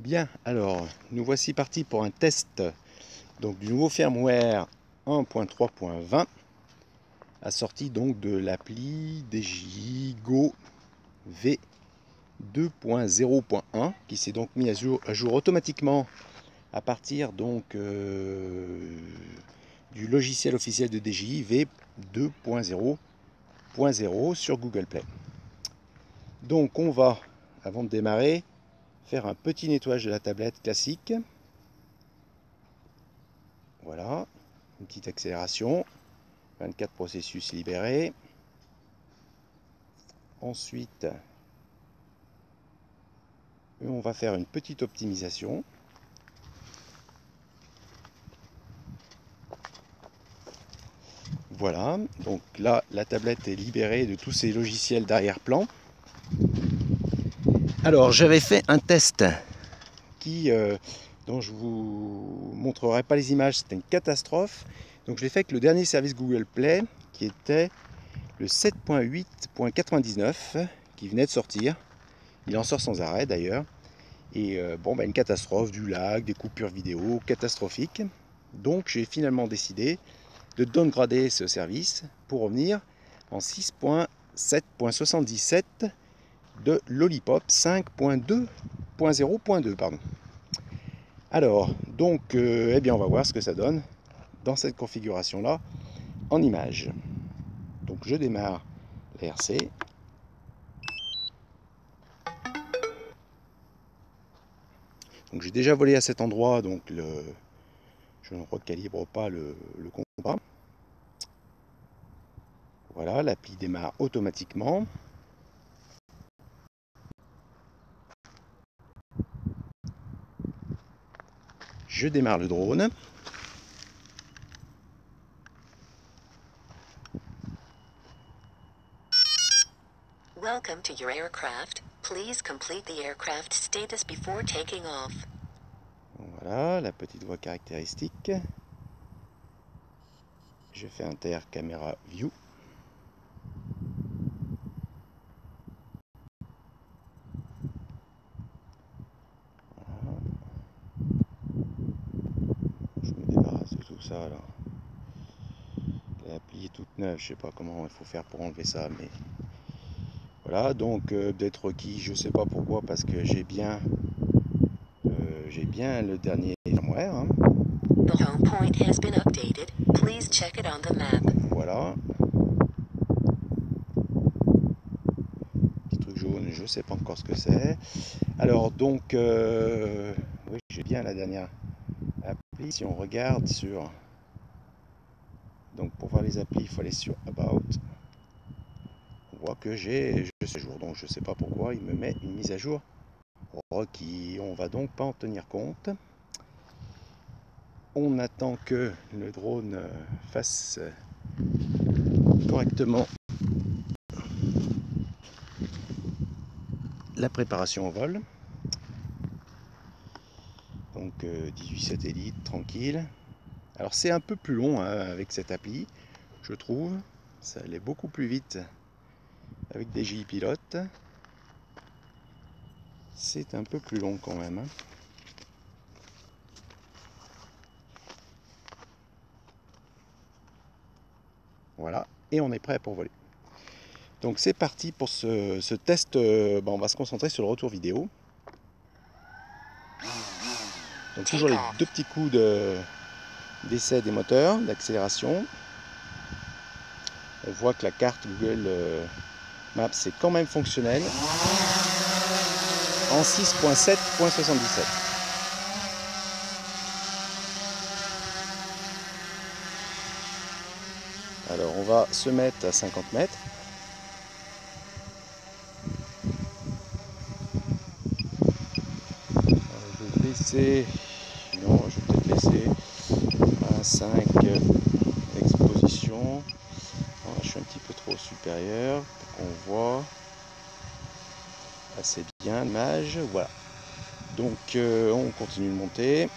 Bien, alors nous voici partis pour un test donc, du nouveau firmware 1.3.20 assorti donc de l'appli DJI Go V 2.0.1 qui s'est donc mis à jour automatiquement à partir donc du logiciel officiel de DJI V 2.0.0 sur Google Play. Donc on va, avant de démarrer, faire un petit nettoyage de la tablette classique. Voilà, une petite accélération, 24 processus libérés. Ensuite, on va faire une petite optimisation. Voilà, donc là, la tablette est libérée de tous ces logiciels d'arrière-plan. Alors, j'avais fait un test dont je vous montrerai pas les images, c'était une catastrophe. Donc je l'ai fait avec le dernier service Google Play qui était le 7.8.99 qui venait de sortir. Il en sort sans arrêt d'ailleurs. Et une catastrophe, du lag, des coupures vidéo catastrophiques. Donc j'ai finalement décidé de downgrader ce service pour revenir en 6.7.77 de Lollipop 5.2.0.2 pardon. Alors, donc, eh bien, on va voir ce que ça donne dans cette configuration-là en image. Donc, je démarre l'RC. Donc, j'ai déjà volé à cet endroit, donc je ne recalibre pas le compas. Voilà, l'appli démarre automatiquement. Je démarre le drone. Welcome to your aircraft. Please complete the aircraft status before taking off. Voilà, la petite voix caractéristique. Je fais inter caméra view. Voilà. Je me débarrasse de tout ça là. L'appli est toute neuve, je sais pas comment il faut faire pour enlever ça, mais voilà, donc d'être requis, je sais pas pourquoi, parce que j'ai bien le dernier firmware. Hein. The home point has been updated. Please check it on the map. Voilà. Petit truc jaune, je sais pas encore ce que c'est. Alors donc, oui, j'ai bien la dernière appli. Si on regarde sur, donc pour voir les applis, il faut aller sur About. On voit que j'ai ce jour, donc je sais pas pourquoi il me met une mise à jour requis. On va donc pas en tenir compte. On attend que le drone fasse correctement la préparation au vol. Donc 18 satellites, tranquille. Alors c'est un peu plus long hein, avec cette appli, je trouve. Ça allait beaucoup plus vite avec DJI Pilote. C'est un peu plus long quand même. Hein. Voilà, et on est prêt pour voler. Donc c'est parti pour ce test. On va se concentrer sur le retour vidéo. Donc toujours les deux petits coups d'essai des moteurs, d'accélération. On voit que la carte Google Maps est quand même fonctionnelle en 6.7.77. Alors on va se mettre à 50 mètres. Je vais baisser, non je vais peut-être laisser à 5 expositions. Voilà, je suis un petit peu trop supérieur pour qu'on voit assez bien l'image. Voilà. Donc on continue de monter.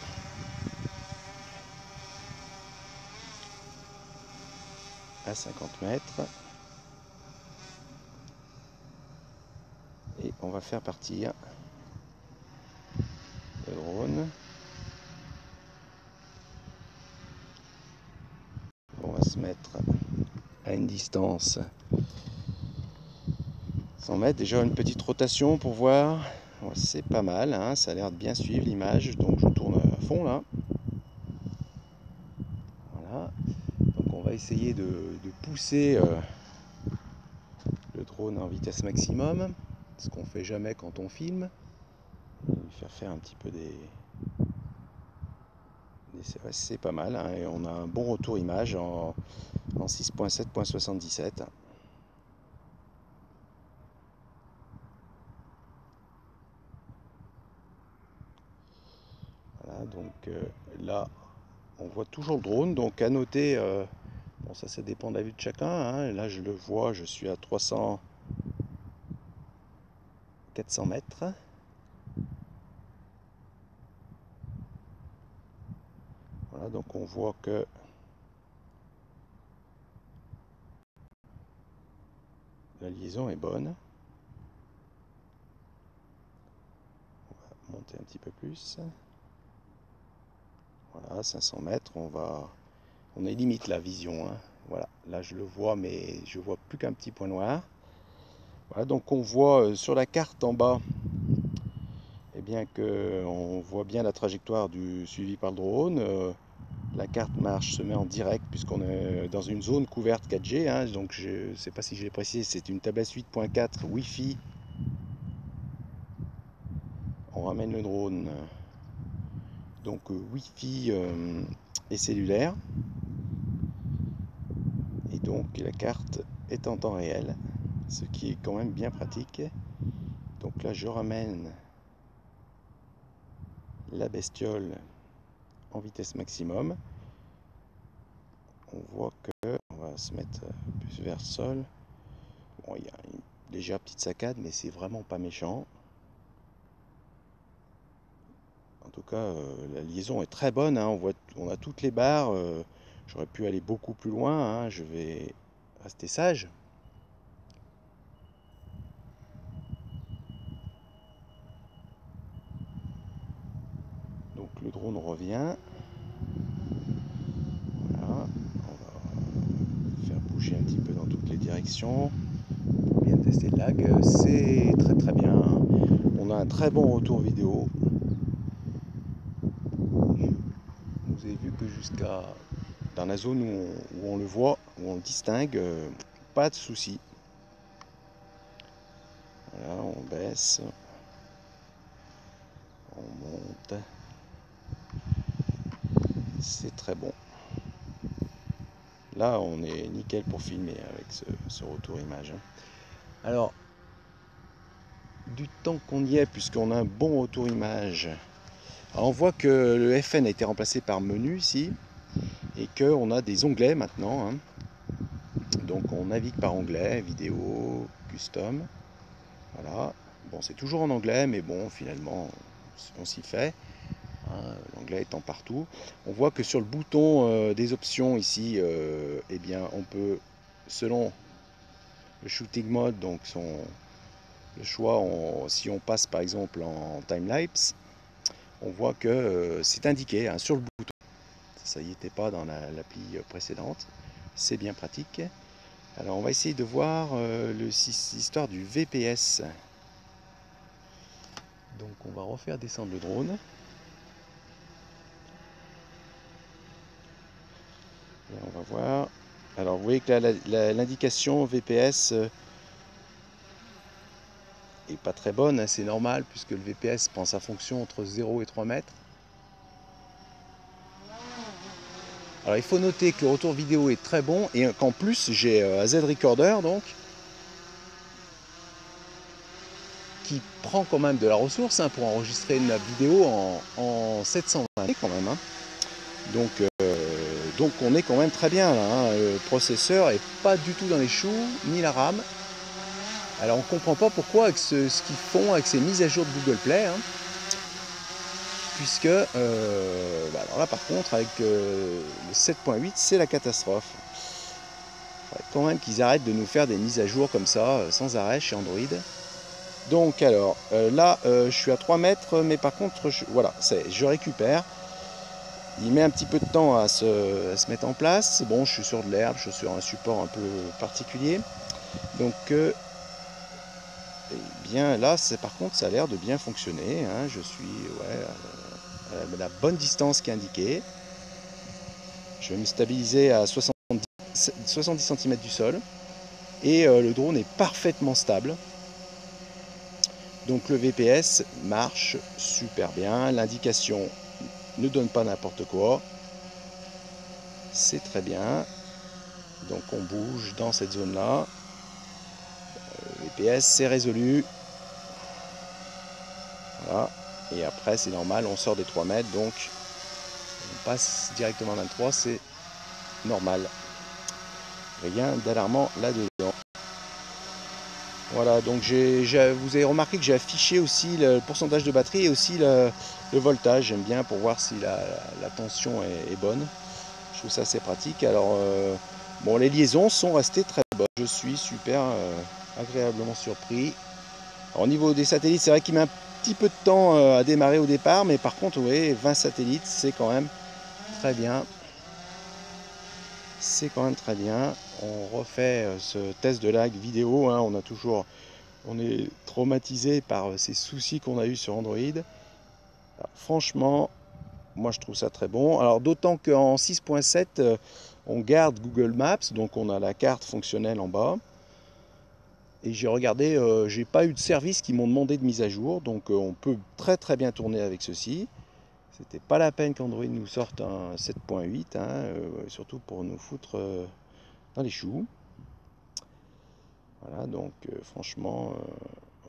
À 50 mètres. Et on va faire partir le drone. On va se mettre à une distance 100 mètres. Déjà une petite rotation pour voir. C'est pas mal, hein, ça a l'air de bien suivre l'image. Donc je tourne à fond là. Voilà. Donc on va essayer de pousser le drone en vitesse maximum. Ce qu'on fait jamais quand on filme. Et lui faire un petit peu des... C'est pas mal, hein, et on a un bon retour image en 6.7.77. Voilà, donc là on voit toujours le drone, donc à noter, bon ça dépend de la vue de chacun, hein. Là je le vois, je suis à 400 mètres. Voilà, donc on voit que la liaison est bonne. On va monter un petit peu plus. Voilà, 500 mètres, on est limite la vision, hein. Voilà, là je le vois, mais je vois plus qu'un petit point noir. Voilà, donc on voit sur la carte en bas, eh bien que on voit bien la trajectoire suivie par le drone. La carte marche, se met en direct puisqu'on est dans une zone couverte 4G, hein. Donc je ne sais pas si je l'ai précisé, c'est une tablette 8.4 Wi-Fi. On ramène le drone, donc Wi-Fi et cellulaire. Et donc la carte est en temps réel, ce qui est quand même bien pratique. Donc là je ramène la bestiole en vitesse maximum. On voit que on va se mettre plus vers le sol. Bon, il y a une légère petite saccade, mais c'est vraiment pas méchant. En tout cas, la liaison est très bonne, hein. On a toutes les barres. J'aurais pu aller beaucoup plus loin, hein. Je vais rester sage. Donc le drone revient. Voilà. On va faire bouger un petit peu dans toutes les directions pour bien tester le lag. C'est très très bien, hein. On a un très bon retour vidéo. Vous avez vu que jusqu'à dans la zone où on le voit, où on le distingue, pas de souci. Voilà, on baisse, on monte. C'est très bon. Là, on est nickel pour filmer avec ce retour image, hein. Alors, du temps qu'on y est, puisqu'on a un bon retour image, alors on voit que le FN a été remplacé par menu ici, et qu'on a des onglets maintenant, hein. Donc on navigue par onglet, vidéo, custom. Voilà. Bon, c'est toujours en anglais, mais bon, finalement, on s'y fait, hein, l'anglais étant partout. On voit que sur le bouton des options ici, eh bien, on peut, selon le shooting mode, donc le choix, si on passe par exemple en time-lapse, on voit que c'est indiqué, hein, sur le bouton. Ça n'y était pas dans l'appli précédente. C'est bien pratique. Alors on va essayer de voir l'histoire du VPS. Donc on va refaire descendre le drone. Et on va voir. Alors vous voyez que là l'indication VPS est pas très bonne, hein, c'est normal puisque le VPS prend sa fonction entre 0 et 3 mètres. Alors il faut noter que le retour vidéo est très bon et qu'en plus j'ai un Z Recorder donc qui prend quand même de la ressource, hein, pour enregistrer une vidéo en 720p quand même, hein. Donc on est quand même très bien là, hein. Le processeur est pas du tout dans les choux, ni la RAM. Alors on comprend pas pourquoi avec ce qu'ils font avec ces mises à jour de Google Play, hein, puisque alors là par contre avec le 7.8 c'est la catastrophe. Il faudrait quand même qu'ils arrêtent de nous faire des mises à jour comme ça sans arrêt chez Android. Donc alors, là, je suis à 3 mètres, mais par contre, voilà, je récupère. Il met un petit peu de temps à se mettre en place. Bon, je suis sur de l'herbe, je suis sur un support un peu particulier. Donc, eh bien là, par contre, ça a l'air de bien fonctionner. Hein. Je suis à la bonne distance qui est indiquée. Je vais me stabiliser à 70 cm du sol. Et le drone est parfaitement stable. Donc le VPS marche super bien. L'indication ne donne pas n'importe quoi. C'est très bien. Donc on bouge dans cette zone-là. VPS, c'est résolu. Voilà. Et après, c'est normal, on sort des 3 mètres. Donc on passe directement à 23. C'est normal. Rien d'alarmant là-dedans. Voilà, donc vous avez remarqué que j'ai affiché aussi le pourcentage de batterie et aussi le voltage. J'aime bien pour voir si la tension est bonne. Je trouve ça assez pratique. Alors, bon, les liaisons sont restées très bonnes. Je suis super agréablement surpris. Alors, au niveau des satellites, c'est vrai qu'il met un petit peu de temps à démarrer au départ, mais par contre, oui, 20 satellites, c'est quand même très bien. C'est quand même très bien. On refait ce test de lag vidéo. Hein. On est traumatisé par ces soucis qu'on a eu sur Android. Alors, franchement, moi je trouve ça très bon. Alors d'autant qu'en 6.7, on garde Google Maps, donc on a la carte fonctionnelle en bas. Et j'ai regardé, j'ai pas eu de service qui m'ont demandé de mise à jour, donc on peut très très bien tourner avec ceci. C'était pas la peine qu'Android nous sorte un 7.8, hein, surtout pour nous foutre dans les choux. Voilà, donc franchement,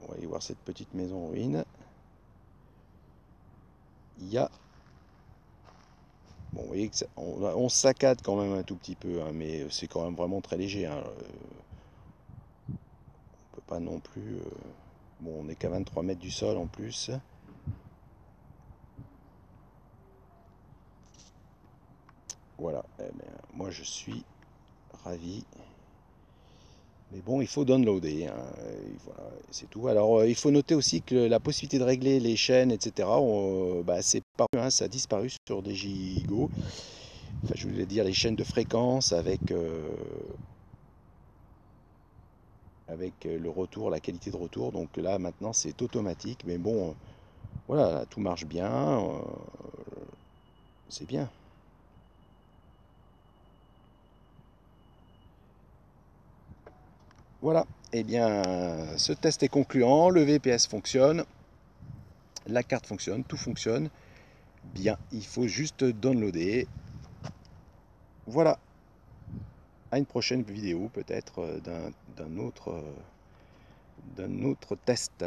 on va aller voir cette petite maison en ruine. Il y a... Bon, vous voyez que on saccade quand même un tout petit peu, hein, mais c'est quand même vraiment très léger. Hein. On peut pas non plus... Bon, on n'est qu'à 23 mètres du sol en plus. Voilà, eh bien, moi je suis ravi. Mais bon, il faut downloader, hein. Voilà, c'est tout. Alors, il faut noter aussi que la possibilité de régler les chaînes, etc., c'est paru, hein, ça a disparu sur des Gigo. Enfin, je voulais dire les chaînes de fréquence avec le retour, la qualité de retour. Donc là, maintenant, c'est automatique. Mais bon, voilà, tout marche bien. C'est bien. Voilà, eh bien, ce test est concluant, le VPS fonctionne, la carte fonctionne, tout fonctionne bien, il faut juste downloader. Voilà, à une prochaine vidéo peut-être d'un autre test.